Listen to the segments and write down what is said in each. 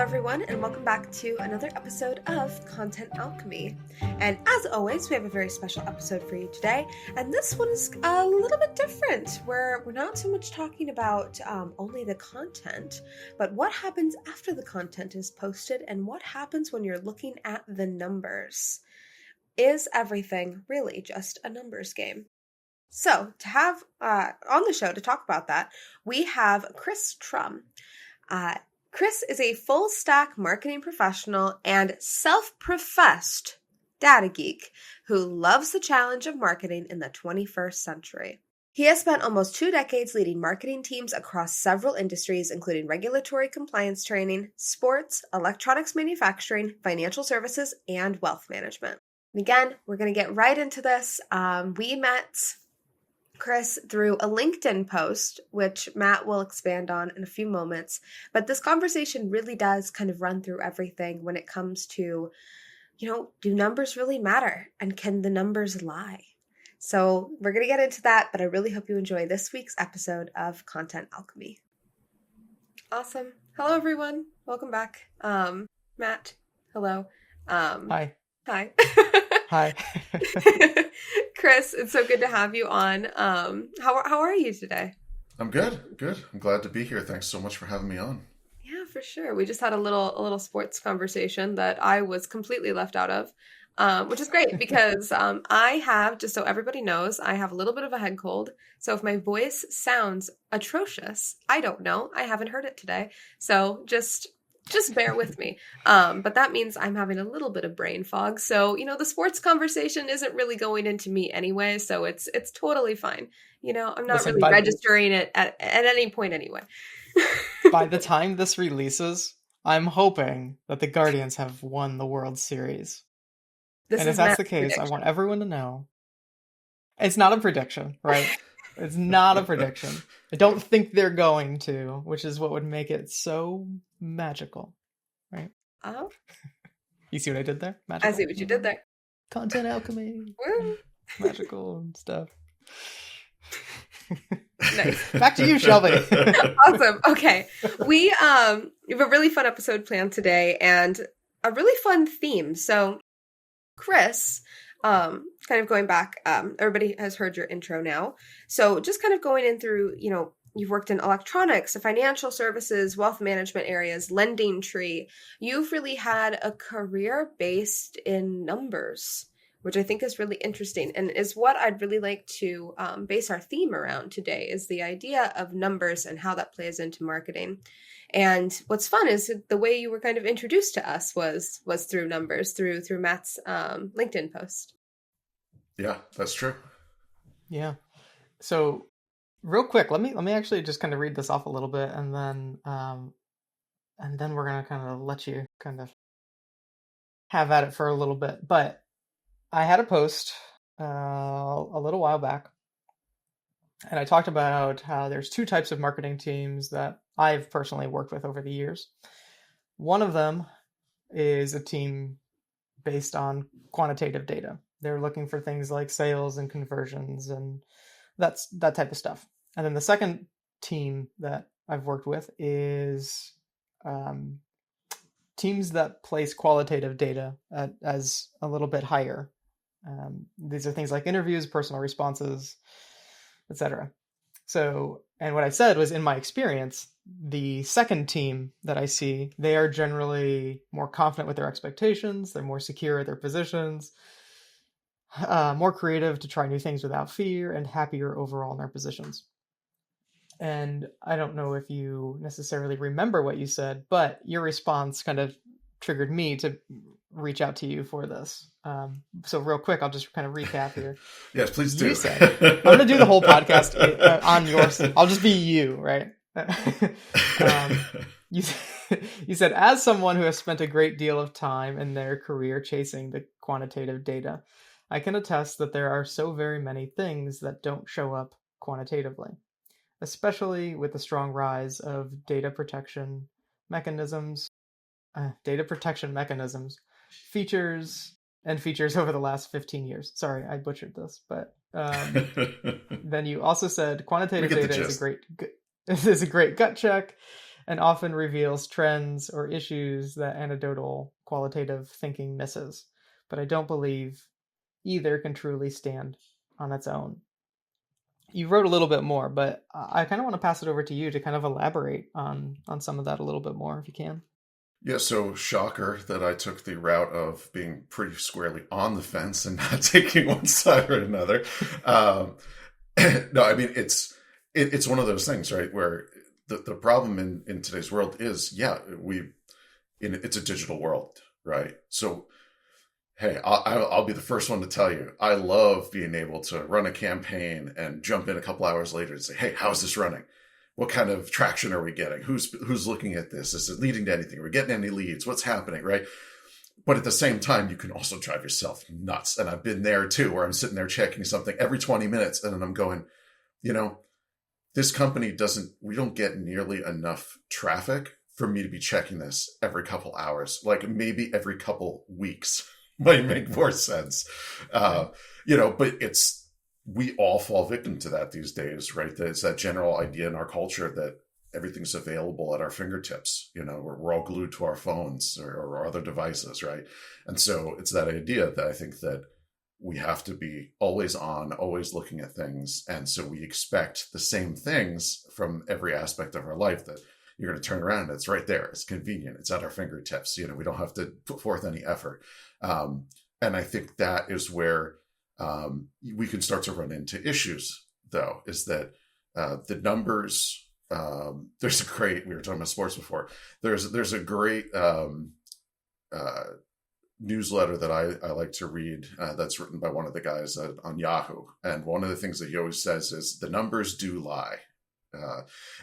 everyone, and welcome back to another episode of Content Alchemy. And as always, we have a very special episode for you today, and this one is a little bit different, where we're not so much talking about only the content, but what happens after the content is posted, and what happens when you're looking at the numbers. Is everything really just a numbers game? So, to have on the show to talk about that, we have Chris Trum. Chris is a full-stack marketing professional and self-professed data geek who loves the challenge of marketing in the 21st century. He has spent almost 2 decades leading marketing teams across several industries, including regulatory compliance training, sports, electronics manufacturing, financial services, and wealth management. And again, we're going to get right into this. We met Chris through a LinkedIn post, which Matt will expand on in a few moments. But this conversation really does kind of run through everything when it comes to, do numbers really matter? And can the numbers lie? So we're going to get into that, but I really hope you enjoy this week's episode of Content Alchemy. Awesome. Hello, everyone. Welcome back. Matt, hello. Hi. Hi. Hi. Chris, it's so good to have you on. How are you today? I'm good. I'm glad to be here. Thanks so much for having me on. Yeah, for sure. We just had a little sports conversation that I was completely left out of, which is great because I have, just so everybody knows, I have a little bit of a head cold. So if my voice sounds atrocious, I don't know. I haven't heard it today. So just bear with me. But that means I'm having a little bit of brain fog. So, the sports conversation isn't really going into me anyway. So it's totally fine. I'm not really registering it at any point anyway. By the time this releases, I'm hoping that the Guardians have won the World Series. And if that's the case, I want everyone to know. It's not a prediction, right? It's not a prediction. I don't think they're going to, which is what would make it so magical, right? Oh. You see what I did there? Magical. I see what you did there. Content alchemy. Woo. Magical and stuff. Nice. Back to you, Shelby. Awesome. Okay. We have a really fun episode planned today and a really fun theme. So, Chris, kind of going back, everybody has heard your intro now. So just kind of going in through, you've worked in electronics, financial services, wealth management areas, lending tree. You've really had a career based in numbers, which I think is really interesting and is what I'd really like to base our theme around today, is the idea of numbers and how that plays into marketing. And what's fun is the way you were kind of introduced to us was through numbers, through Matt's LinkedIn post. Yeah, that's true. Yeah. So real quick, let me actually just kind of read this off a little bit, and then we're gonna kind of let you kind of have at it for a little bit. But I had a post a little while back, and I talked about how there's 2 types of marketing teams that I've personally worked with over the years. One of them is a team based on quantitative data. They're looking for things like sales and conversions and that type of stuff. And then the second team that I've worked with is teams that place qualitative data as a little bit higher. These are things like interviews, personal responses, etc. So, and what I said was, in my experience, the second team that I see, they are generally more confident with their expectations. They're more secure at their positions, more creative to try new things without fear, and happier overall in their positions. And I don't know if you necessarily remember what you said, but your response kind of triggered me to reach out to you for this. So real quick, I'll just kind of recap here. Yes, please do. You said, I'm going to do the whole podcast on yours. I'll just be you, right? You said, as someone who has spent a great deal of time in their career chasing the quantitative data, I can attest that there are so very many things that don't show up quantitatively, especially with the strong rise of data protection mechanisms, features over the last 15 years. Sorry, I butchered this, but then you also said quantitative data is a great gut check, and often reveals trends or issues that anecdotal qualitative thinking misses. But I don't believe either can truly stand on its own. You wrote a little bit more, but I kind of want to pass it over to you to kind of elaborate on some of that a little bit more, if you can. Yeah, so shocker that I took the route of being pretty squarely on the fence and not taking one side or another. No, I mean it's one of those things, right? Where the problem in today's world is, it's a digital world, right? So hey, I'll be the first one to tell you, I love being able to run a campaign and jump in a couple hours later and say, hey, how's this running? What kind of traction are we getting? Who's looking at this? Is it leading to anything? Are we getting any leads? What's happening, right? But at the same time, you can also drive yourself nuts. And I've been there too, where I'm sitting there checking something every 20 minutes. And then I'm going, this company we don't get nearly enough traffic for me to be checking this every couple hours, like maybe every couple weeks. Might make more sense. But we all fall victim to that these days, right? It's that general idea in our culture that everything's available at our fingertips. We're all glued to our phones or other devices, right? And so it's that idea that I think that we have to be always on, always looking at things. And so we expect the same things from every aspect of our life, that you're going to turn around and it's right there. It's convenient. It's at our fingertips. We don't have to put forth any effort. And I think that is where we can start to run into issues, though, is that the numbers, we were talking about sports before, there's a great newsletter that I like to read that's written by one of the guys on Yahoo. And one of the things that he always says is the numbers do lie.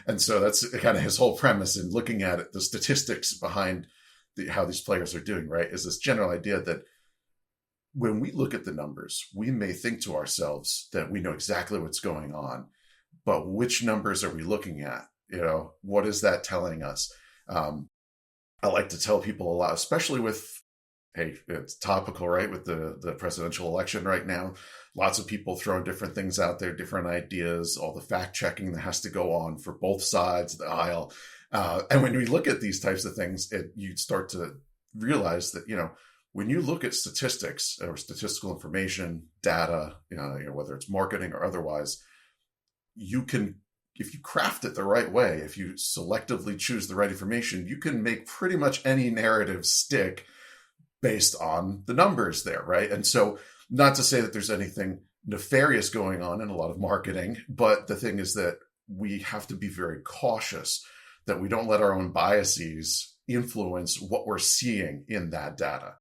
And so that's kind of his whole premise in looking at it, the statistics behind how these players are doing, right? Is this general idea that when we look at the numbers, we may think to ourselves that we know exactly what's going on, but which numbers are we looking at? What is that telling us? I like to tell people a lot, especially with, hey, it's topical, right? With the presidential election right now, lots of people throwing different things out there, different ideas, all the fact checking that has to go on for both sides of the aisle. And when we look at these types of things, you start to realize that, when you look at statistics or statistical information, data, whether it's marketing or otherwise, you can, if you craft it the right way, if you selectively choose the right information, you can make pretty much any narrative stick based on the numbers there, right? And so, not to say that there's anything nefarious going on in a lot of marketing, but the thing is that we have to be very cautious that we don't let our own biases influence what we're seeing in that data.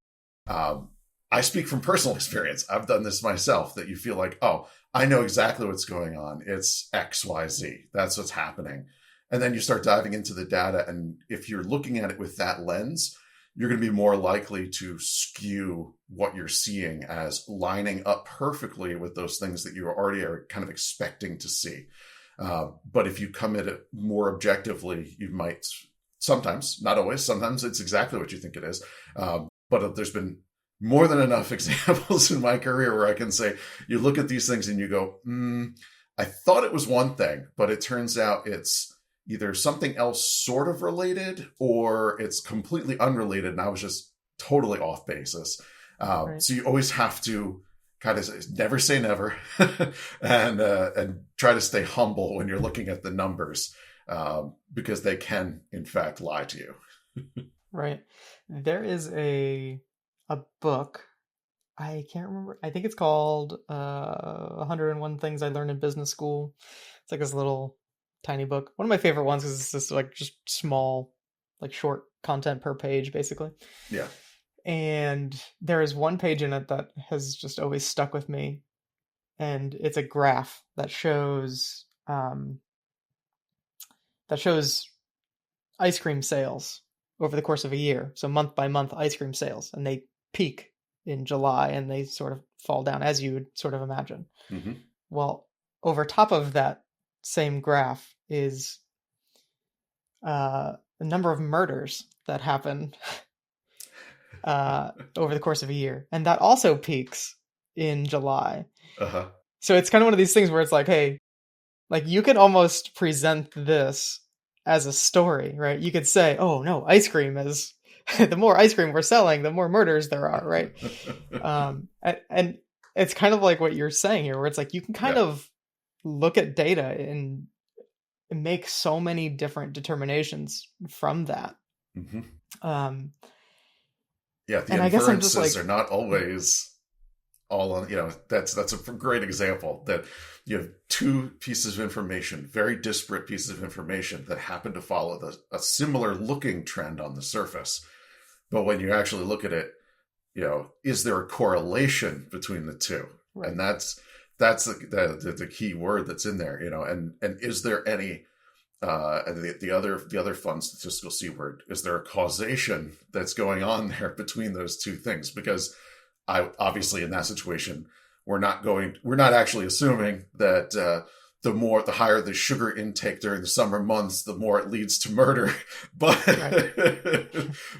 I speak from personal experience. I've done this myself, that you feel like, oh, I know exactly what's going on. It's X, Y, Z. That's what's happening. And then you start diving into the data. And if you're looking at it with that lens, you're going to be more likely to skew what you're seeing as lining up perfectly with those things that you already are kind of expecting to see. But if you come at it more objectively, you might sometimes, not always, sometimes it's exactly what you think it is. But there's been more than enough examples in my career where I can say, you look at these things and you go, I thought it was one thing, but it turns out it's either something else sort of related or it's completely unrelated. And I was just totally off basis. Right. So you always have to kind of never say never and try to stay humble when you're looking at the numbers, because they can, in fact, lie to you. Right. There is a book, I can't remember. I think it's called 101 Things I Learned in Business School. It's like this little tiny book. One of my favorite ones is this like just small, like short content per page, basically. Yeah. And there is one page in it that has just always stuck with me. And it's a graph that shows ice cream sales over the course of a year. So month by month ice cream sales. And they peak in July and they sort of fall down, as you would sort of imagine. Mm-hmm. Well, over top of that same graph is the number of murders that happen over the course of a year. And that also peaks in July. Uh-huh. So it's kind of one of these things where it's like, hey, like you can almost present this as a story, right? You could say, oh no, ice cream is the more ice cream we're selling, the more murders there are, right? And it's kind of like what you're saying here, where it's like you can kind of look at data and make so many different determinations from that. Mm-hmm. The and I guess I'm just like, are not always all on, that's a great example that you have two pieces of information, very disparate pieces of information that happen to follow a similar looking trend on the surface. But when you actually look at it, is there a correlation between the two? Right. And that's the key word that's in there, and is there any, and the other fun statistical C word, is there a causation that's going on there between those two things? Because obviously in that situation, we're not actually assuming that the higher the sugar intake during the summer months, the more it leads to murder. But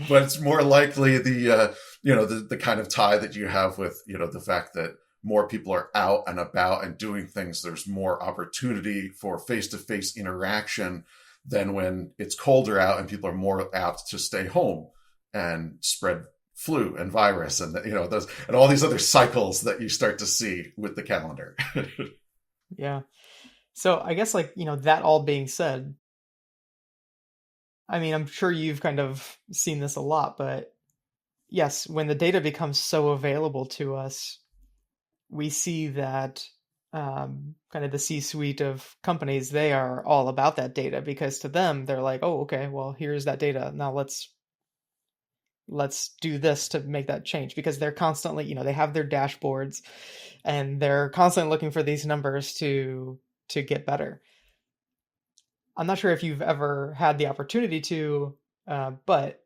but it's more likely the kind of tie that you have with the fact that more people are out and about and doing things. There's more opportunity for face-to-face interaction than when it's colder out and people are more apt to stay home and spread flu and virus and those and all these other cycles that you start to see with the calendar. Yeah. So I guess that all being said, I mean, I'm sure you've kind of seen this a lot, but yes, when the data becomes so available to us, we see that kind of the C-suite of companies, they are all about that data, because to them, they're like, oh, okay, well, here's that data. Now let's do this to make that change, because they're constantly, they have their dashboards and they're constantly looking for these numbers to get better. I'm not sure if you've ever had the opportunity to, but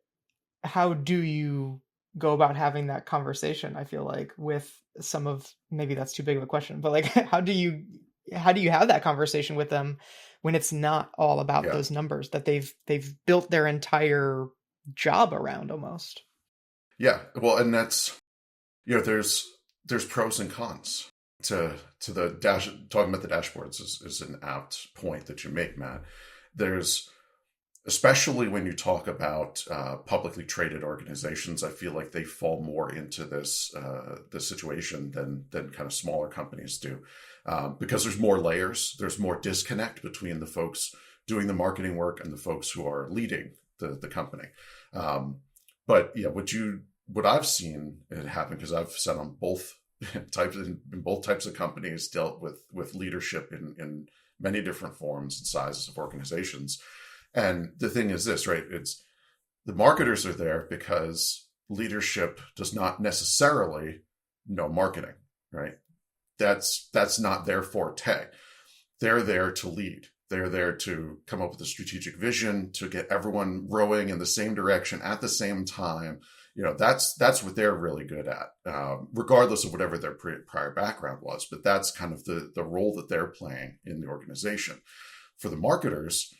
how do you go about having that conversation? I feel like with some of, maybe that's too big of a question, but how do you have that conversation with them when it's not all about those numbers that they've built their entire job around almost? Yeah. Well, and that's, there's pros and cons to the talking about the dashboards is an apt point that you make, Matt. There's, especially when you talk about publicly traded organizations, I feel like they fall more into this situation than kind of smaller companies do, because there's more layers, there's more disconnect between the folks doing the marketing work and the folks who are leading the company. But yeah, what I've seen it happen, because I've sat on both types in both types of companies, dealt with leadership in many different forms and sizes of organizations. And the thing is this, right? It's the marketers are there because leadership does not necessarily know marketing, right? That's not their forte. They're there to lead. They're there to come up with a strategic vision, to get everyone rowing in the same direction at the same time. That's what they're really good at, regardless of whatever their prior background was. But that's kind of the role that they're playing in the organization. For the marketers,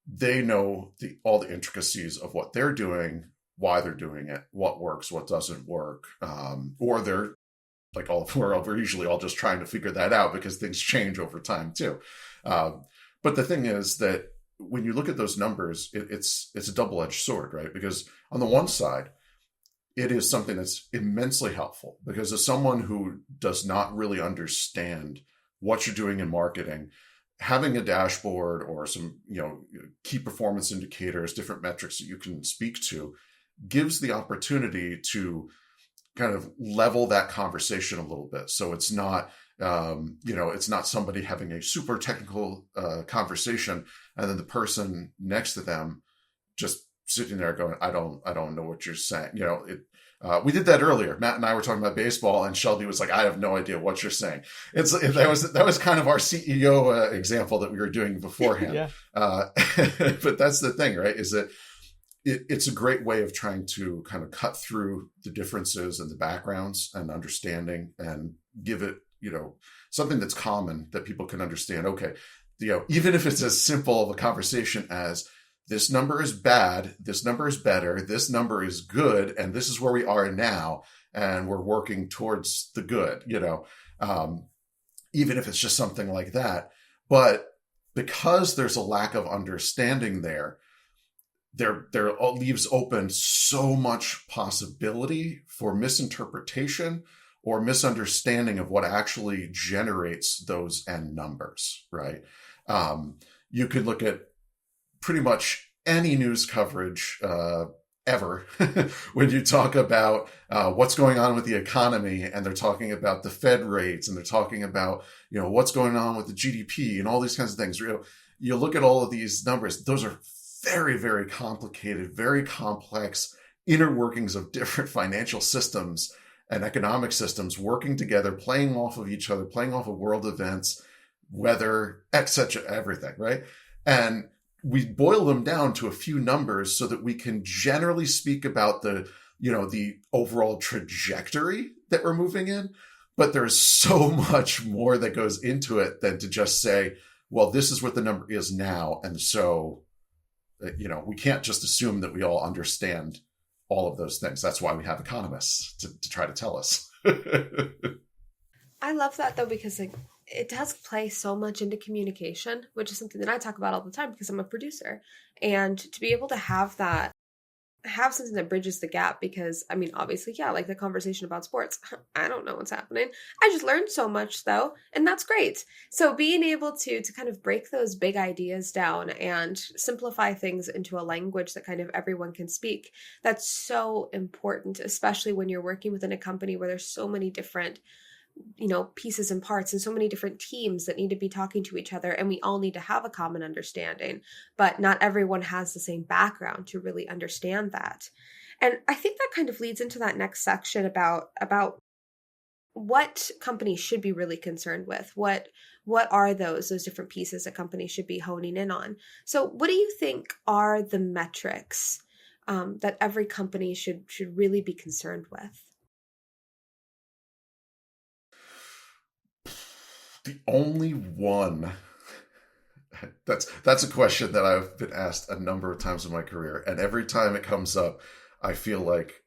they know all the intricacies of what they're doing, why they're doing it, what works, what doesn't work, or they're like we're usually all just trying to figure that out, because things change over time too. But the thing is that when you look at those numbers, it's a double-edged sword, right? Because on the one side, it is something that's immensely helpful, because as someone who does not really understand what you're doing in marketing, having a dashboard or some, key performance indicators, different metrics that you can speak to, gives the opportunity to kind of level that conversation a little bit. So it's not, it's not somebody having a super technical conversation and then the person next to them just sitting there going, I don't know what you're saying. We did that earlier. Matt and I were talking about baseball, and Shelby was like, I have no idea what you're saying. That was kind of our CEO example that we were doing beforehand. Yeah. But that's the thing, right? Is that it's a great way of trying to kind of cut through the differences and the backgrounds and understanding, and give it, something that's common that people can understand. Okay, even if it's as simple of a conversation as, this number is bad, this number is better, this number is good, and this is where we are now, and we're working towards the good, even if it's just something like that. But because there's a lack of understanding there leaves open so much possibility for misinterpretation or misunderstanding of what actually generates those end numbers, right? You could look at pretty much any news coverage ever when you talk about what's going on with the economy, and they're talking about the Fed rates, and they're talking about, what's going on with the GDP and all these kinds of things. You look at all of these numbers; those are very, very complicated, very complex inner workings of different financial systems and economic systems working together, playing off of each other, playing off of world events, weather, etc., everything, right? And we boil them down to a few numbers so that we can generally speak about the overall trajectory that we're moving in. But there's so much more that goes into it than to just say, well, this is what the number is now. And so, we can't just assume that we all understand all of those things. That's why we have economists to try to tell us. I love that, though, because it does play so much into communication, which is something that I talk about all the time because I'm a producer. And to be able to have something that bridges the gap, because obviously, like the conversation about sports, I don't know what's happening. I just learned so much, though, and that's great. So being able to kind of break those big ideas down and simplify things into a language that kind of everyone can speak, that's so important, especially when you're working within a company where there's so many different pieces and parts and so many different teams that need to be talking to each other, and we all need to have a common understanding, but not everyone has the same background to really understand that. And I think that kind of leads into that next section about what companies should be really concerned with. What are those different pieces that companies should be honing in on? So what do you think are the metrics that every company should really be concerned with? The only one, that's a question that I've been asked a number of times in my career. And every time it comes up, I feel like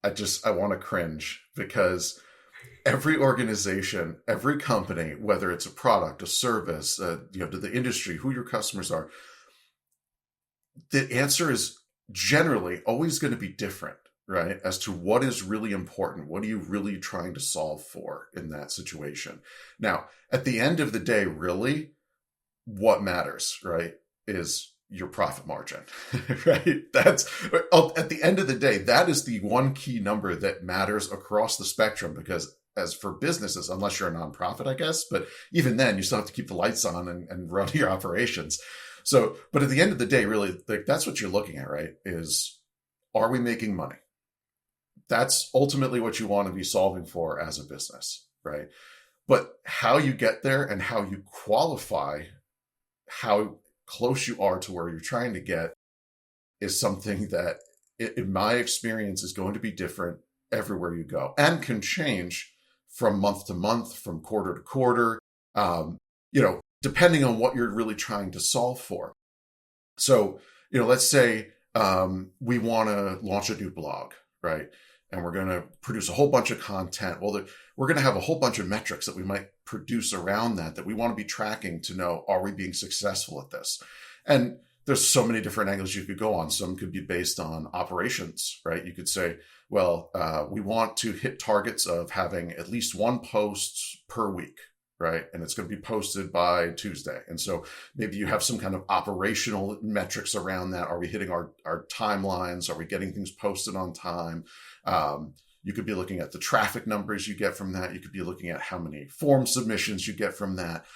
I want to cringe, because every organization, every company, whether it's a product, a service, to the industry, who your customers are, the answer is generally always going to be different, right? As to what is really important. What are you really trying to solve for in that situation? Now, at the end of the day, really, what matters, right, is your profit margin, right? That's at the end of the day, that is the one key number that matters across the spectrum, because as for businesses, unless you're a nonprofit, I guess, but even then you still have to keep the lights on and run your operations. So, but at the end of the day, really, that's what you're looking at, right? Is, are we making money? That's ultimately what you want to be solving for as a business, right? But how you get there and how you qualify how close you are to where you're trying to get is something that, in my experience, is going to be different everywhere you go, and can change from month to month, from quarter to quarter, depending on what you're really trying to solve for. So, let's say we want to launch a new blog, right? And we're going to produce a whole bunch of content. Well, we're going to have a whole bunch of metrics that we might produce around that we want to be tracking to know, are we being successful at this? And there's so many different angles you could go on. Some could be based on operations, right? You could say, well, we want to hit targets of having at least one post per week, right? And it's going to be posted by Tuesday. And so maybe you have some kind of operational metrics around that. Are we hitting our timelines? Are we getting things posted on time? You could be looking at the traffic numbers you get from that. You could be looking at how many form submissions you get from that.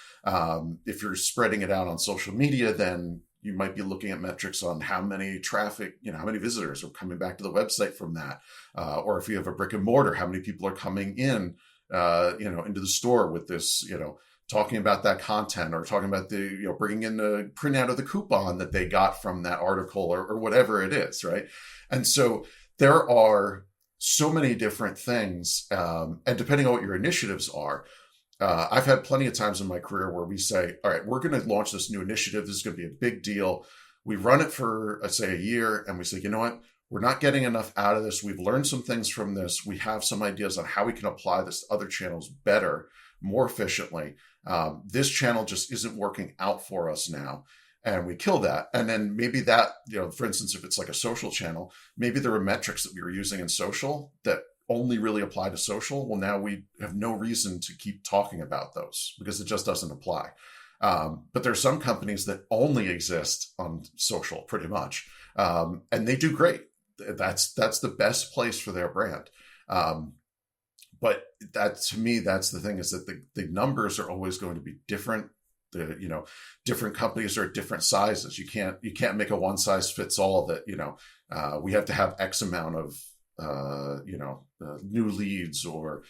If you're spreading it out on social media, then you might be looking at metrics on how many traffic, how many visitors are coming back to the website from that. Or if you have a brick and mortar, how many people are coming in, into the store with this, talking about that content, or talking about the, bringing in the printout of the coupon that they got from that article, or whatever it is, right? And so there are so many different things. And depending on what your initiatives are, I've had plenty of times in my career where we say, all right, we're going to launch this new initiative. This is going to be a big deal. We run it for, let's say, a year, and we say, you know what? We're not getting enough out of this. We've learned some things from this. We have some ideas on how we can apply this to other channels better, more efficiently. This channel just isn't working out for us now. And we kill that. And then maybe that, for instance, if it's like a social channel, maybe there were metrics that we were using in social that only really apply to social. Well, now we have no reason to keep talking about those because it just doesn't apply. But there are some companies that only exist on social pretty much. And they do great. That's the best place for their brand. But that, to me, that's the thing, is that the numbers are always going to be different. Different companies are at different sizes. You can't make a one size fits all that, we have to have X amount of, new leads, or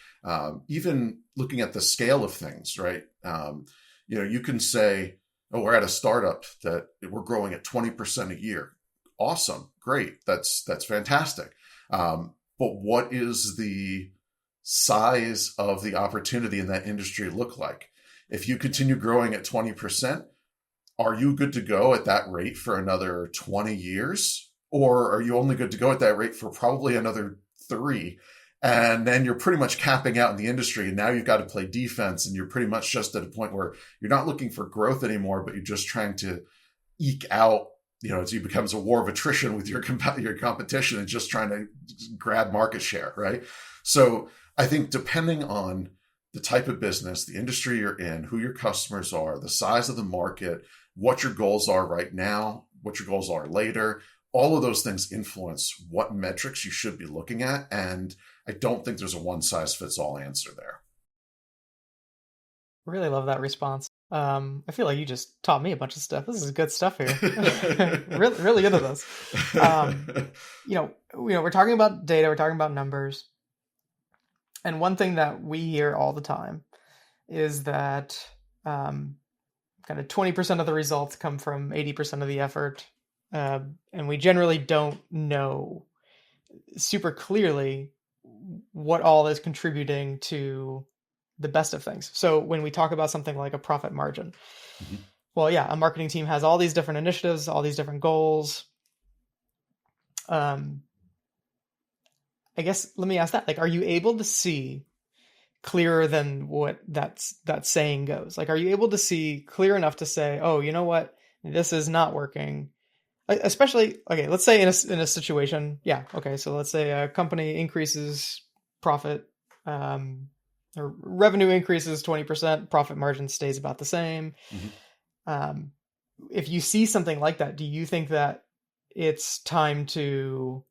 even looking at the scale of things, right? You can say, oh, we're at a startup that we're growing at 20% a year. Awesome. Great. That's fantastic. But what is the size of the opportunity in that industry look like? If you continue growing at 20%, are you good to go at that rate for another 20 years? Or are you only good to go at that rate for probably another 3? And then you're pretty much capping out in the industry. And now you've got to play defense, and you're pretty much just at a point where you're not looking for growth anymore, but you're just trying to eke out, it becomes a war of attrition with your competition and just trying to grab market share, right? So I think depending on the type of business, the industry you're in, who your customers are, the size of the market, what your goals are right now, what your goals are later, all of those things influence what metrics you should be looking at. And I don't think there's a one size fits all answer there. Really love that response. I feel like you just taught me a bunch of stuff. This is good stuff here. really, really into this. We're talking about data, we're talking about numbers. And one thing that we hear all the time is that kind of 20% of the results come from 80% of the effort. And we generally don't know super clearly what all is contributing to the best of things. So when we talk about something like a profit margin, well, yeah, a marketing team has all these different initiatives, all these different goals. I guess, let me ask that, like, are you able to see clearer than what that saying goes? Like, are you able to see clear enough to say, oh, you know what, this is not working? Especially, okay, let's say in a situation, yeah, okay, so let's say a company increases profit, or revenue increases 20%, profit margin stays about the same. If you see something like that, do you think that it's time to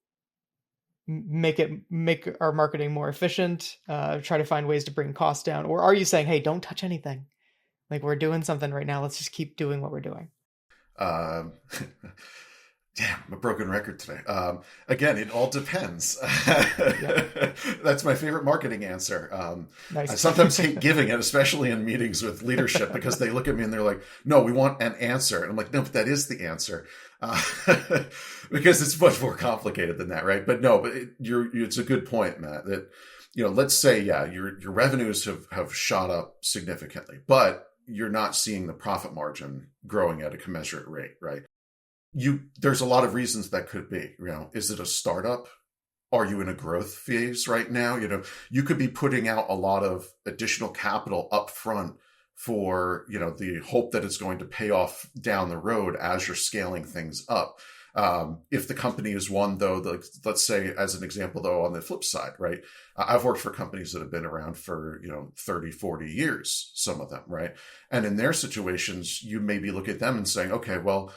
make our marketing more efficient, try to find ways to bring costs down? Or are you saying, hey, don't touch anything, like, we're doing something right now, let's just keep doing what we're doing? Damn, I'm a broken record today. Again, it all depends. That's my favorite marketing answer. Nice. I sometimes hate giving it, especially in meetings with leadership, because they look at me and they're like, no, we want an answer. And I'm like, no, but that is the answer. Because it's much more complicated than that, right? But no, it's a good point, Matt, that, let's say, yeah, your revenues have shot up significantly, but you're not seeing the profit margin growing at a commensurate rate, right? There's a lot of reasons that could be. Is it a startup? Are you in a growth phase right now? You could be putting out a lot of additional capital up front for, the hope that it's going to pay off down the road as you're scaling things up. If the company is one, though, let's say, as an example, though, on the flip side, right? I've worked for companies that have been around for, 30, 40 years, some of them, right? And in their situations, you maybe look at them and saying, okay, well,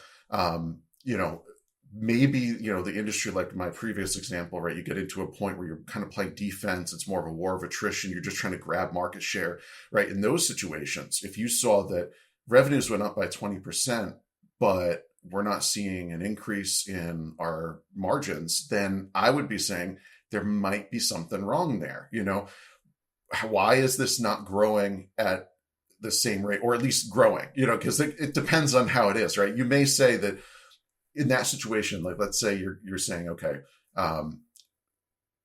maybe, the industry, like my previous example, right? You get into a point where you're kind of playing defense. It's more of a war of attrition. You're just trying to grab market share, right? In those situations, if you saw that revenues went up by 20%, but we're not seeing an increase in our margins, then I would be saying there might be something wrong there. Why is this not growing at the same rate, or at least growing, because it depends on how it is, right? You may say that in that situation, like, let's say you're saying, okay,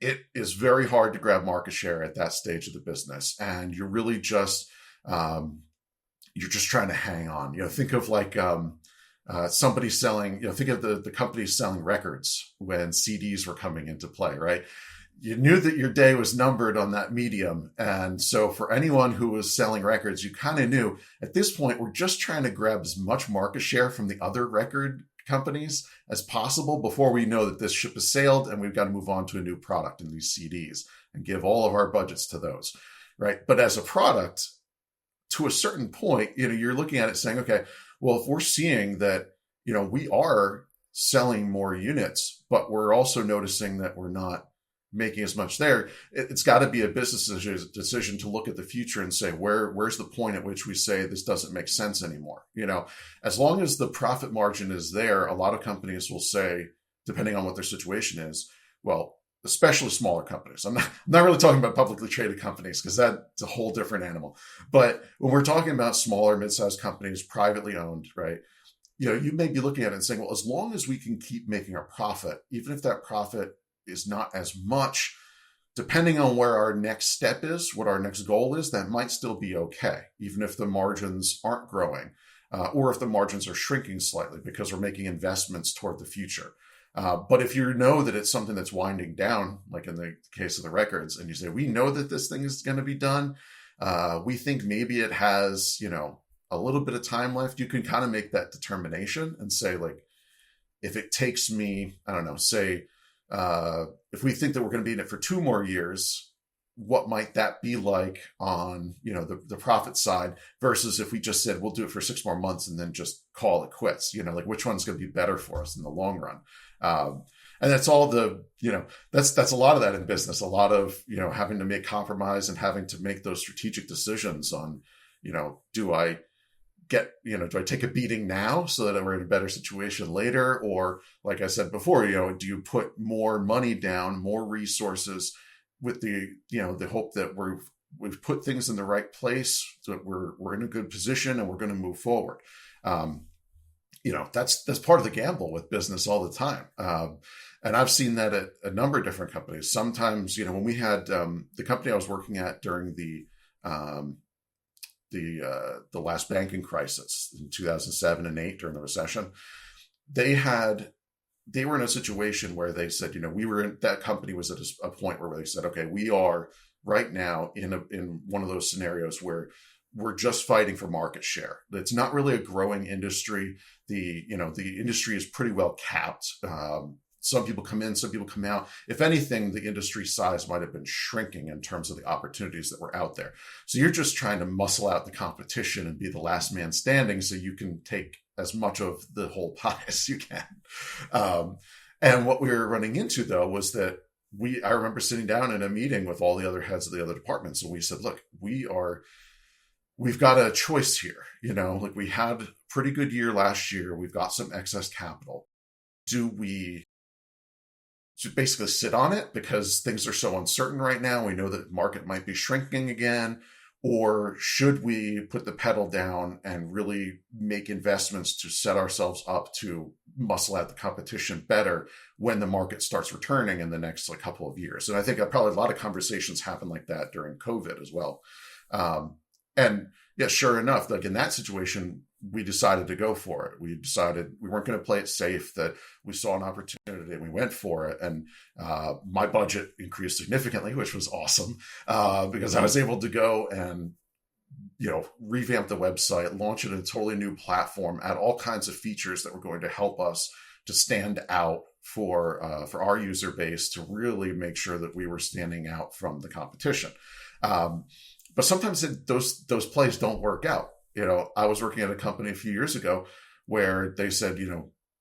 it is very hard to grab market share at that stage of the business. And you're really just, you're just trying to hang on. Think of like, somebody selling, think of the companies selling records when CDs were coming into play, right? you knew that your day was numbered on that medium. And so for anyone who was selling records, you kind of knew at this point, we're just trying to grab as much market share from the other record companies as possible before we know that this ship has sailed and we've got to move on to a new product in these CDs and give all of our budgets to those, right? But as a product, to a certain point, you're looking at it saying, okay, well, if we're seeing that, we are selling more units, but we're also noticing that we're not making as much there, it's got to be a business decision to look at the future and say, where's the point at which we say this doesn't make sense anymore? As long as the profit margin is there, a lot of companies will say, depending on what their situation is, well, especially smaller companies. I'm not really talking about publicly traded companies because that's a whole different animal. But when we're talking about smaller, mid-sized companies, privately owned, right? You may be looking at it and saying, well, as long as we can keep making our profit, even if that profit is not as much, depending on where our next step is, what our next goal is, that might still be okay, even if the margins aren't growing, or if the margins are shrinking slightly because we're making investments toward the future. But if you know that it's something that's winding down, like in the case of the records, and you say, we know that this thing is going to be done, we think maybe it has, a little bit of time left, you can kind of make that determination and say, like, if it takes me, I don't know, say, if we think that we're going to be in it for 2 more years, what might that be like on, the profit side versus if we just said, we'll do it for 6 more months and then just call it quits, like which one's going to be better for us in the long run. And that's all that's a lot of that in business, a lot of, having to make compromise and having to make those strategic decisions on, do I take a beating now so that we're in a better situation later? Or like I said before, do you put more money down, more resources with the hope that we've put things in the right place so that we're in a good position and we're going to move forward. That's part of the gamble with business all the time. And I've seen that at a number of different companies. Sometimes, when we had the company I was working at during the last banking crisis in 2007 and 8 during the recession, they were in a situation where they said, that company was at a point where they said, okay, we are right now in one of those scenarios where we're just fighting for market share. It's not really a growing industry. The industry is pretty well capped. Some people come in, some people come out. If anything, the industry size might have been shrinking in terms of the opportunities that were out there. So you're just trying to muscle out the competition and be the last man standing so you can take as much of the whole pie as you can. And what we were running into, though, was that I remember sitting down in a meeting with all the other heads of the other departments, and we said, look, we've got a choice here. Like we had a pretty good year last year. We've got some excess capital. Do we basically sit on it because things are so uncertain right now? We know that the market might be shrinking again. Or should we put the pedal down and really make investments to set ourselves up to muscle out the competition better when the market starts returning in the next couple of years? And I think probably a lot of conversations happen like that during COVID as well. And yeah, sure enough, like in that situation, we decided to go for it. We decided we weren't going to play it safe, that we saw an opportunity and we went for it. And my budget increased significantly, which was awesome because I was able to go and, revamp the website, launch it in a totally new platform, add all kinds of features that were going to help us to stand out for our user base, to really make sure that we were standing out from the competition. But sometimes those plays don't work out. I was working at a company a few years ago where they said,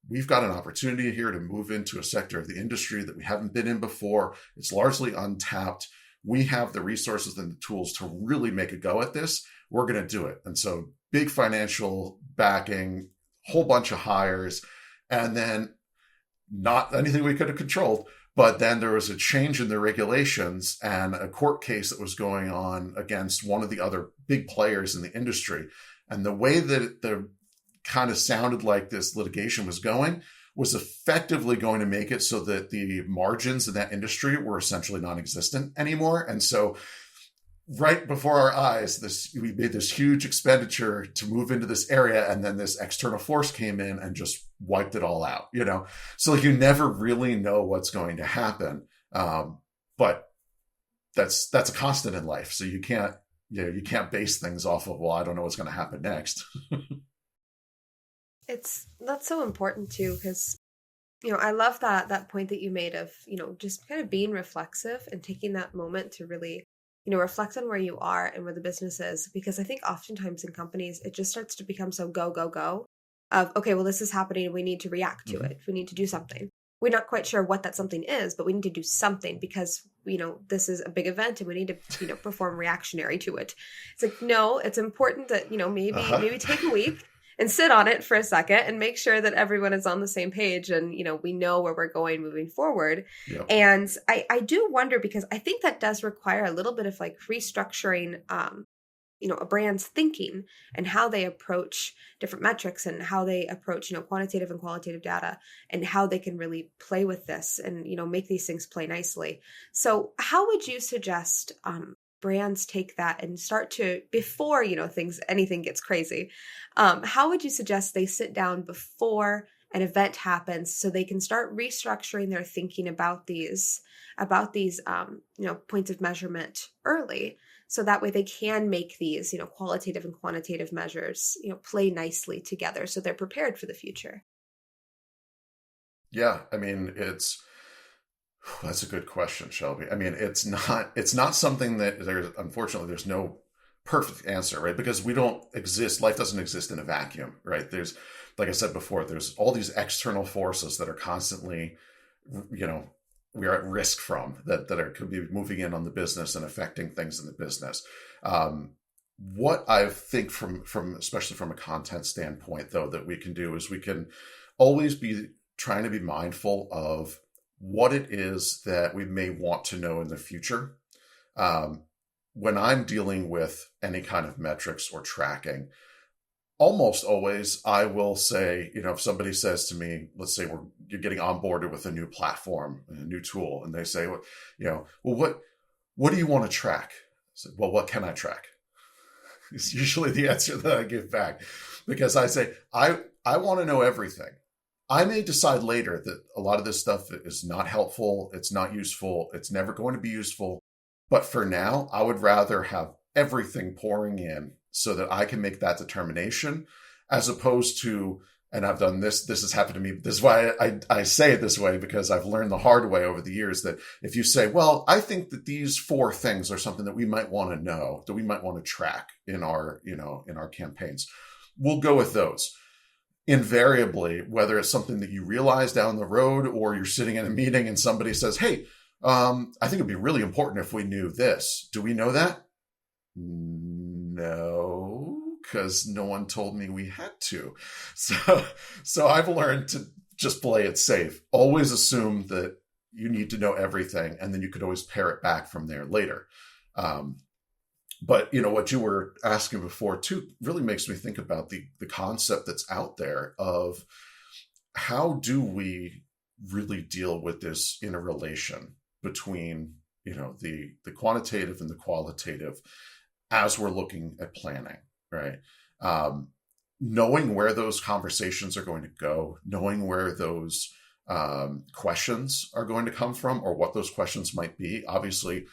we've got an opportunity here to move into a sector of the industry that we haven't been in before. It's largely untapped. We have the resources and the tools to really make a go at this. We're going to do it. And so big financial backing, whole bunch of hires, and then not anything we could have controlled. But then there was a change in the regulations and a court case that was going on against one of the other big players in the industry. And the way that the kind of sounded like this litigation was going was effectively going to make it so that the margins in that industry were essentially non-existent anymore. And so right before our eyes, we made this huge expenditure to move into this area, and then this external force came in and just wiped it all out, So you never really know what's going to happen. But but that's a constant in life. So you can't base things off of, well, I don't know what's going to happen next. That's so important too, because I love that point that you made of, just kind of being reflexive and taking that moment to really, reflect on where you are and where the business is. Because I think oftentimes in companies, it just starts to become so go, go, go of, okay, well, this is happening. We need to react to it. We need to do something. We're not quite sure what that something is, but we need to do something because, this is a big event and we need to, perform reactionary to it. It's like, no, it's important that, maybe take a week and sit on it for a second and make sure that everyone is on the same page and, we know where we're going moving forward. Yep. And I do wonder, because I think that does require a little bit of like restructuring, a brand's thinking and how they approach different metrics and how they approach, quantitative and qualitative data and how they can really play with this and, make these things play nicely. So how would you suggest, brands take that and start to, before, anything gets crazy, how would you suggest they sit down before an event happens so they can start restructuring their thinking about these points of measurement early, so that way they can make these, qualitative and quantitative measures, play nicely together so they're prepared for the future? Yeah, I mean, that's a good question, Shelby. I mean, it's not something that unfortunately, there's no perfect answer, right? Because we don't exist. Life doesn't exist in a vacuum, right? There's, like I said before, there's all these external forces that are constantly, we are at risk from could be moving in on the business and affecting things in the business. What I think from especially from a content standpoint, though, that we can do is we can always be trying to be mindful of what it is that we may want to know in the future. When I'm dealing with any kind of metrics or tracking, almost always I will say, if somebody says to me, let's say you're getting onboarded with a new platform, a new tool, and they say, well, what do you want to track? I said, well, what can I track? It's usually the answer that I give back, because I say, I want to know everything. I may decide later that a lot of this stuff is not helpful. It's not useful. It's never going to be useful. But for now, I would rather have everything pouring in so that I can make that determination, as opposed to, and I've done this has happened to me. This is why I say it this way, because I've learned the hard way over the years that if you say, well, I think that these 4 things are something that we might want to know, that we might want to track in our campaigns, we'll go with those. Invariably, whether it's something that you realize down the road or you're sitting in a meeting and somebody says, hey, I think it'd be really important if we knew this. Do we know that? No, because no one told me we had to. So I've learned to just play it safe. Always assume that you need to know everything, and then you could always pare it back from there later. But what you were asking before too really makes me think about the concept that's out there of how do we really deal with this interrelation between the quantitative and the qualitative as we're looking at planning, right? Knowing where those conversations are going to go, knowing where those questions are going to come from, or what those questions might be. Obviously,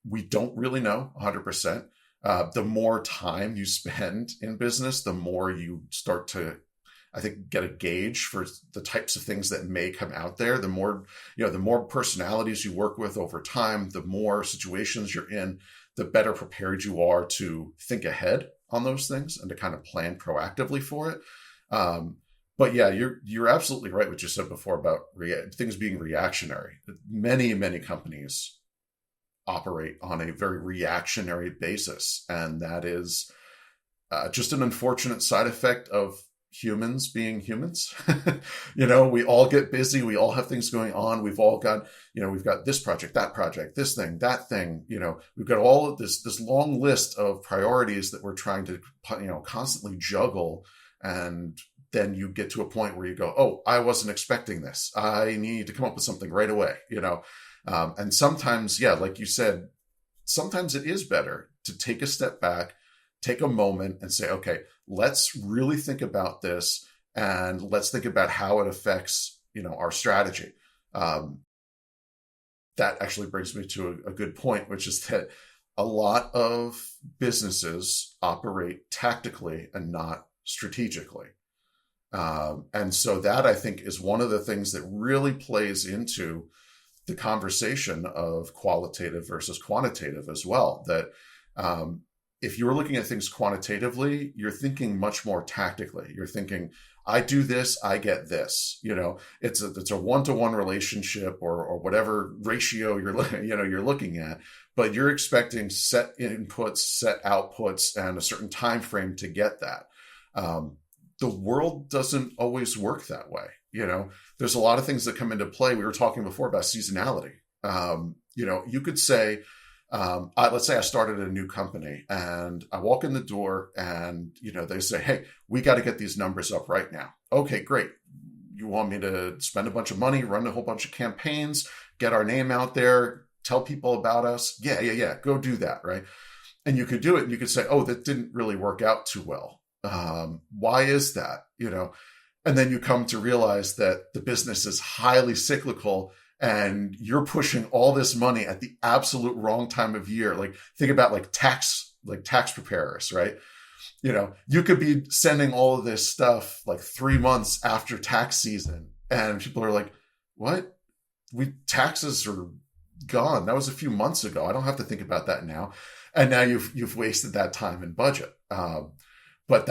we don't really know 100%. The more time you spend in business, the more you start to, I think, get a gauge for the types of things that may come out there. The more personalities you work with over time, the more situations you're in, the better prepared you are to think ahead on those things and to kind of plan proactively for it. But yeah, you're absolutely right what you said before about things being reactionary. Many, many companies operate on a very reactionary basis, and that is just an unfortunate side effect of humans being humans. We all get busy. We all have things going on. We've all got, we've got this project, that project, this thing, that thing. We've got all of this long list of priorities that we're trying to, constantly juggle. And then you get to a point where you go, oh, I wasn't expecting this. I need to come up with something right away, and sometimes, yeah, like you said, sometimes it is better to take a step back, take a moment and say, okay, let's really think about this, and let's think about how it affects, our strategy. that actually brings me to a good point, which is that a lot of businesses operate tactically and not strategically. And so that, I think, is one of the things that really plays into the conversation of qualitative versus quantitative as well. That if you're looking at things quantitatively, you're thinking much more tactically. You're thinking, I do this, I get this. It's a one-to-one relationship or whatever ratio you're looking at, but you're expecting set inputs, set outputs, and a certain time frame to get that. The world doesn't always work that way. There's a lot of things that come into play. We were talking before about seasonality. You could say, let's say I started a new company and I walk in the door and, they say, hey, we got to get these numbers up right now. Okay, great. You want me to spend a bunch of money, run a whole bunch of campaigns, get our name out there, tell people about us? Yeah. Go do that, right? And you could do it and you could say, oh, that didn't really work out too well. Why is that? And then you come to realize that the business is highly cyclical and you're pushing all this money at the absolute wrong time of year. Like think about tax preparers, right? You could be sending all of this stuff 3 months after tax season and people are like, what? Taxes are gone. That was a few months ago. I don't have to think about that now. And now you've wasted that time and budget. But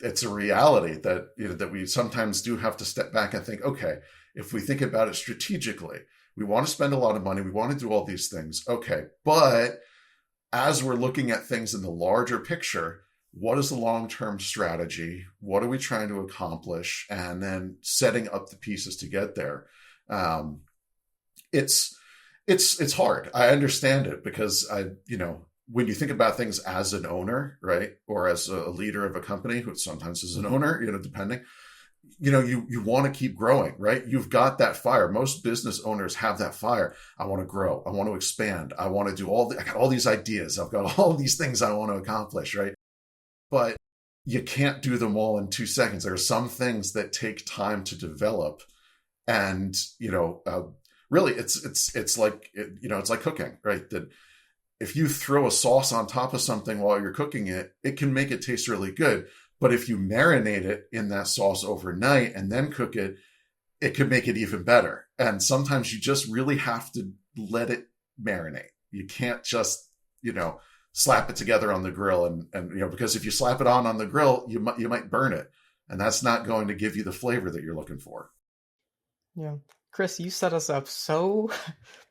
it's a reality that, that we sometimes do have to step back and think, okay, if we think about it strategically, we want to spend a lot of money. We want to do all these things. Okay. But as we're looking at things in the larger picture, what is the long-term strategy? What are we trying to accomplish? And then setting up the pieces to get there. It's hard. I understand it because when you think about things as an owner, right, or as a leader of a company, who sometimes is an owner, depending, you want to keep growing, right? You've got that fire. Most business owners have that fire. I want to grow. I want to expand. I want to do I got all these ideas. I've got all these things I want to accomplish, right? But you can't do them all in 2 seconds. There are some things that take time to develop, and really, it's like cooking, right? That if you throw a sauce on top of something while you're cooking it, it can make it taste really good. But if you marinate it in that sauce overnight and then cook it, it could make it even better. And sometimes you just really have to let it marinate. You can't just, slap it together on the grill and because if you slap it on the grill, you might burn it. And that's not going to give you the flavor that you're looking for. Yeah. Chris, you set us up so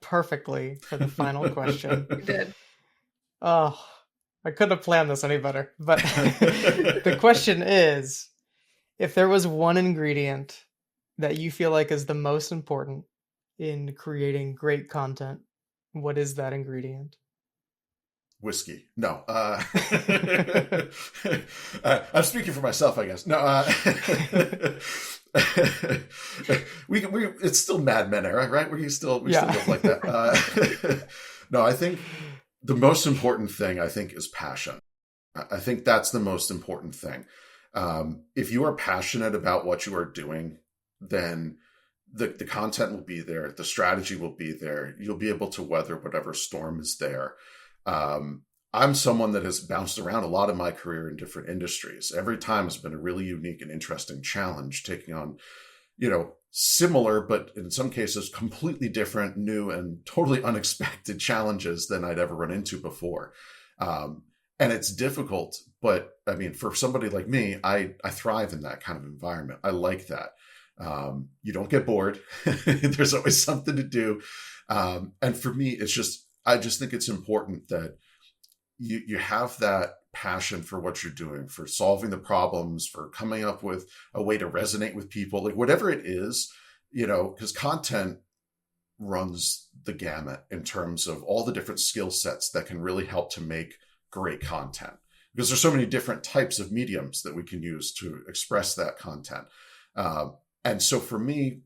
perfectly for the final question. You did. Oh, I couldn't have planned this any better. But the question is, if there was one ingredient that you feel like is the most important in creating great content, what is that ingredient? Whiskey. No. I'm speaking for myself, I guess. No. It's still Mad Men era, right? We still live like that. No, I think the most important thing, is passion. I think that's the most important thing. If you are passionate about what you are doing, then the content will be there. The strategy will be there. You'll be able to weather whatever storm is there. I'm someone that has bounced around a lot in my career in different industries. Every time has been a really unique and interesting challenge, taking on, similar, but in some cases completely different, new and totally unexpected challenges than I'd ever run into before. And it's difficult, but I mean, for somebody like me, I thrive in that kind of environment. I like that. You don't get bored. There's always something to do. And for me, I just think it's important that you have that passion for what you're doing, for solving the problems, for coming up with a way to resonate with people, like whatever it is, because content runs the gamut in terms of all the different skill sets that can really help to make great content, because there's so many different types of mediums that we can use to express that content. And so for me,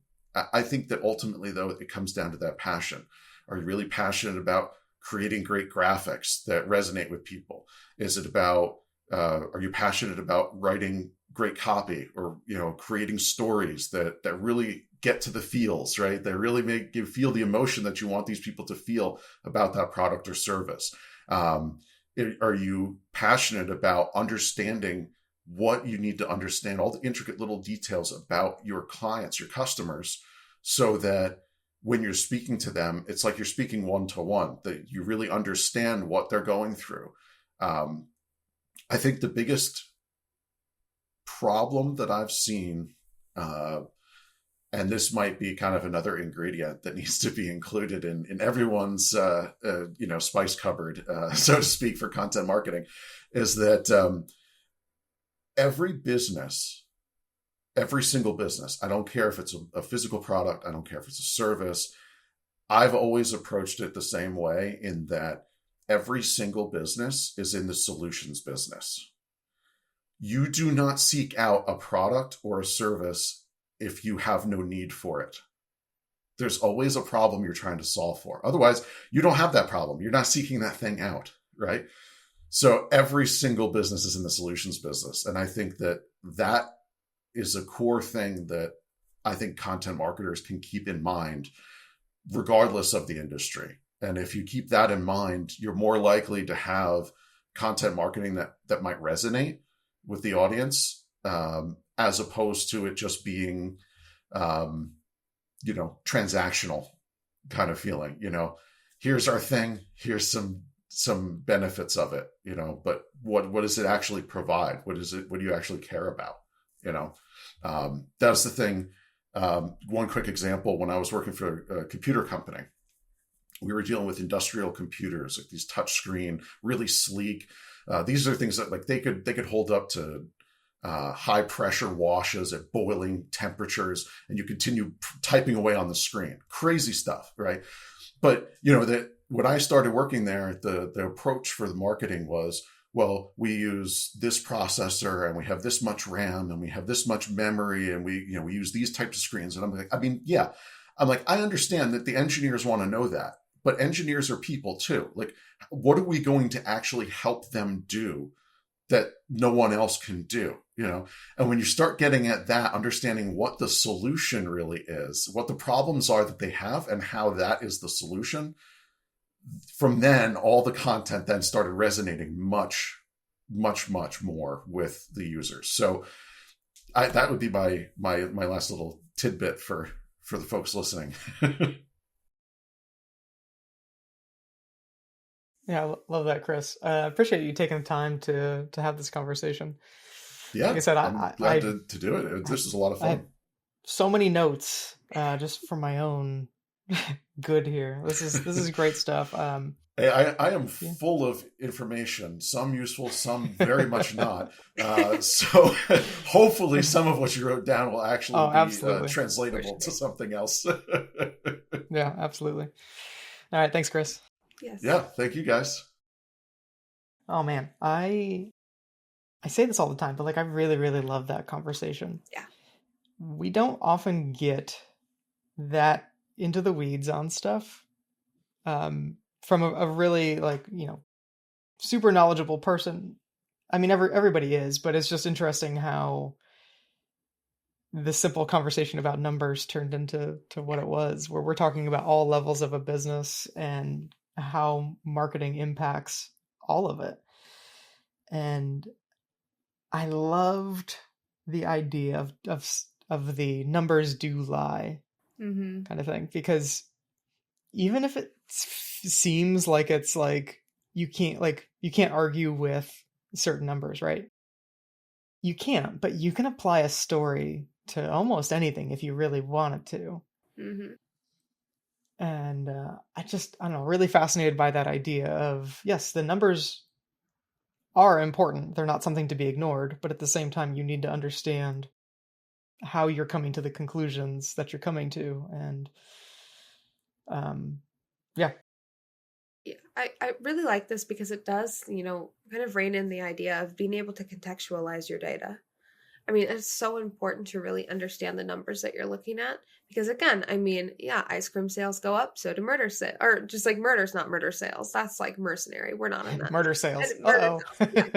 I think that ultimately, though, it comes down to that passion. Are you really passionate about creating great graphics that resonate with people? Is it about Are you passionate about writing great copy, or creating stories that really get to the feels, right? That really make you feel the emotion that you want these people to feel about that product or service. Are you passionate about understanding what you need to understand, all the intricate little details about your clients, your customers, so that when you're speaking to them, it's like you're speaking one-to-one, that you really understand what they're going through. I think the biggest problem that I've seen, and this might be kind of another ingredient that needs to be included in everyone's spice cupboard, so to speak, for content marketing, is that every single business, I don't care if it's a physical product, I don't care if it's a service, I've always approached it the same way, in that every single business is in the solutions business. You do not seek out a product or a service if you have no need for it. There's always a problem you're trying to solve for. Otherwise, you don't have that problem. You're not seeking that thing out, right? So every single business is in the solutions business. And I think that is a core thing that I think content marketers can keep in mind, regardless of the industry. And if you keep that in mind, you're more likely to have content marketing that might resonate with the audience, as opposed to it just being, transactional kind of feeling. Here's our thing, here's some benefits of it, but what does it actually provide? What do you actually care about? That's the thing. One quick example: when I was working for a computer company, we were dealing with industrial computers, like these touchscreen, really sleek. These are things that like they could hold up to high pressure washes at boiling temperatures, and you continue typing away on the screen. Crazy stuff, right? But that when I started working there, the approach for the marketing was, well, we use this processor, and we have this much RAM, and we have this much memory, and we use these types of screens. And I'm like, I understand that the engineers want to know that, but engineers are people too. Like, what are we going to actually help them do that no one else can do? And when you start getting at that, understanding what the solution really is, what the problems are that they have, and how that is the solution, from then all the content then started resonating much, much, much more with the users. So that would be my last little tidbit for the folks listening. Yeah, I love that, Chris. Appreciate you taking the time to have this conversation. Yeah, like I said, I'm glad to do it. This is a lot of fun. I have so many notes just for my own good here. This is great stuff. Hey, I am full of information, some useful, some very much not. So hopefully some of what you wrote down will actually be translatable to something else. Yeah, absolutely. All right. Thanks, Chris. Yes. Yeah. Thank you, guys. Oh, man. I say this all the time, but like I really, really love that conversation. Yeah. We don't often get that into the weeds on stuff from a really super knowledgeable person. I mean, everybody is, but it's just interesting how the simple conversation about numbers turned into what it was, where we're talking about all levels of a business and how marketing impacts all of it. And I loved the idea of the numbers do lie kind of thing, because even if it seems like it's like you can't argue with certain numbers, right? You can't, but you can apply a story to almost anything if you really wanted to. Mm-hmm. And I don't know, really fascinated by that idea of, yes, the numbers are important. They're not something to be ignored, but at the same time, you need to understand how you're coming to the conclusions that you're coming to. And yeah. I really like this because it does, kind of rein in the idea of being able to contextualize your data. I mean, it's so important to really understand the numbers that you're looking at because, again, I mean, yeah, ice cream sales go up, so do murder sales, or just like murder's not murder sales. That's like mercenary. We're not in that. Murder sales. And murder Uh-oh. sales, yeah.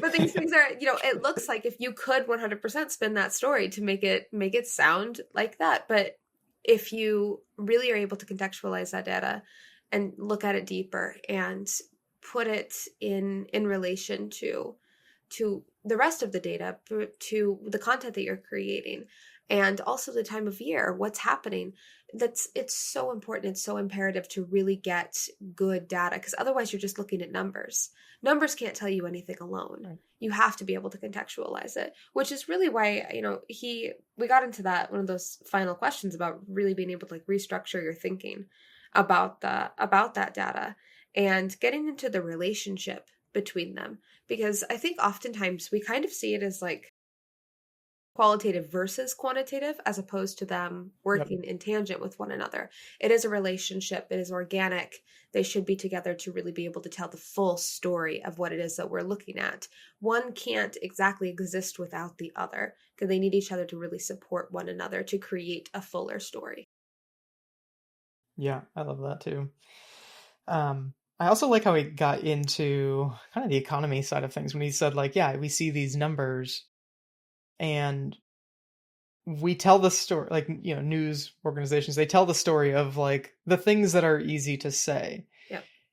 But these things are, it looks like if you could 100% spin that story to make it sound like that, but if you really are able to contextualize that data and look at it deeper and put it in relation to the rest of the data, to the content that you're creating, and also the time of year, what's happening, it's so important. It's so imperative to really get good data, because otherwise you're just looking at numbers. Numbers can't tell you anything alone. Right. You have to be able to contextualize it, which is really why, we got into that, one of those final questions about really being able to like restructure your thinking about that data and getting into the relationship between them. Because I think oftentimes we kind of see it as like qualitative versus quantitative, as opposed to them working in tangent with one another. It is a relationship. It is organic. They should be together to really be able to tell the full story of what it is that we're looking at. One can't exactly exist without the other, because they need each other to really support one another to create a fuller story. Yeah, I love that too. I also like how he got into kind of the economy side of things when he said, like, yeah, we see these numbers and we tell the story, like, news organizations, they tell the story of like the things that are easy to say.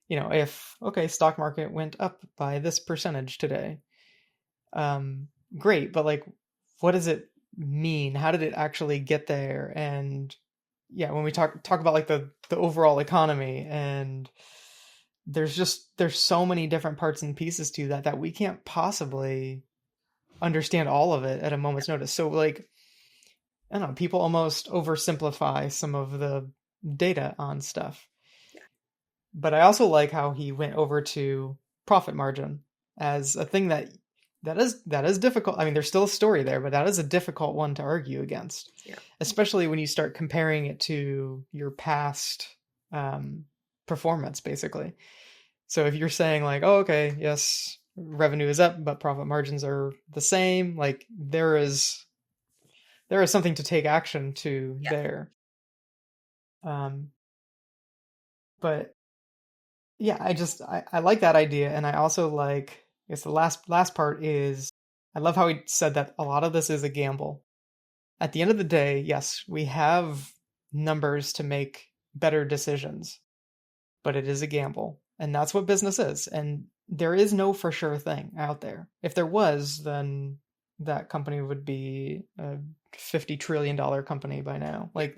Yeah. If, okay, stock market went up by this percentage today. Great. But like, what does it mean? How did it actually get there? And yeah, when we talk about like the overall economy, and there's so many different parts and pieces to that we can't possibly understand all of it at a moment's notice. So like, I don't know, people almost oversimplify some of the data on stuff. Yeah. But I also like how he went over to profit margin as a thing that is difficult. I mean, there's still a story there, but that is a difficult one to argue against. Yeah. Especially when you start comparing it to your past performance, basically. So if you're saying like, oh, okay, yes, revenue is up, but profit margins are the same, like there is something to take action to there. But yeah, I like that idea. And I also like, I guess the last part is, I love how he said that a lot of this is a gamble. At the end of the day, yes, we have numbers to make better decisions, but it is a gamble. And that's what business is. And there is no for sure thing out there. If there was, then that company would be a $50 trillion company by now. Like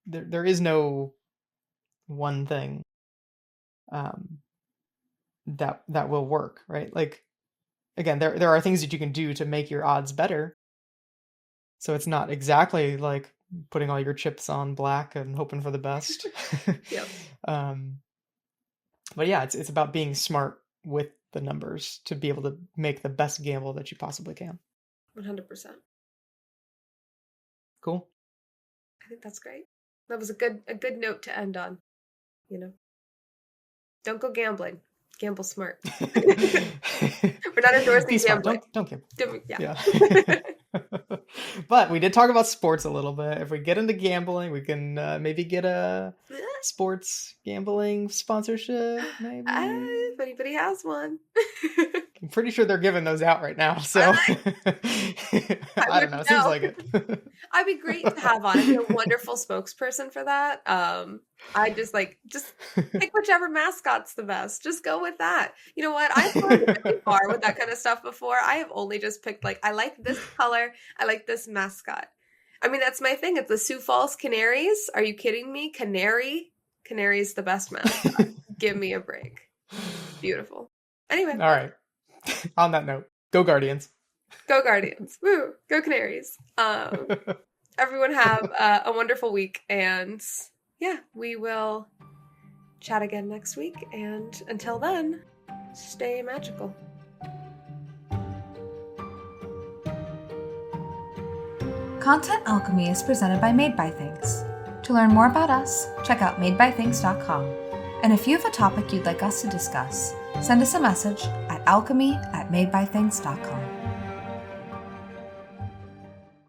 there is no one thing that will work, right? Like, again, there are things that you can do to make your odds better. So it's not exactly like putting all your chips on black and hoping for the best. Yep. But yeah, it's about being smart with the numbers to be able to make the best gamble that you possibly can. 100%. Cool. I think that's great. That was a good note to end on. Don't go gambling. Gamble smart. We're not endorsing gambling. Don't gamble. Yeah. But we did talk about sports a little bit. If we get into gambling, we can maybe get a sports gambling sponsorship, maybe. If anybody has one. I'm pretty sure they're giving those out right now, so I don't know. It seems like it. I'd be great to have on. I'd be a wonderful spokesperson for that. I just pick whichever mascot's the best. Just go with that. You know what? I've gone really far with that kind of stuff before. I have only just picked I like this color. I like this mascot. I mean, that's my thing. It's the Sioux Falls Canaries. Are you kidding me? Canary's the best mascot. Give me a break. Beautiful. Anyway. All right. On that note, go Guardians. Go Guardians. Woo. Go Canaries. Everyone have a wonderful week. And yeah, we will chat again next week. And until then, stay magical. Content Alchemy is presented by Made by Things. To learn more about us, check out madebythings.com. And if you have a topic you'd like us to discuss, send us a message at alchemy@madebythings.com.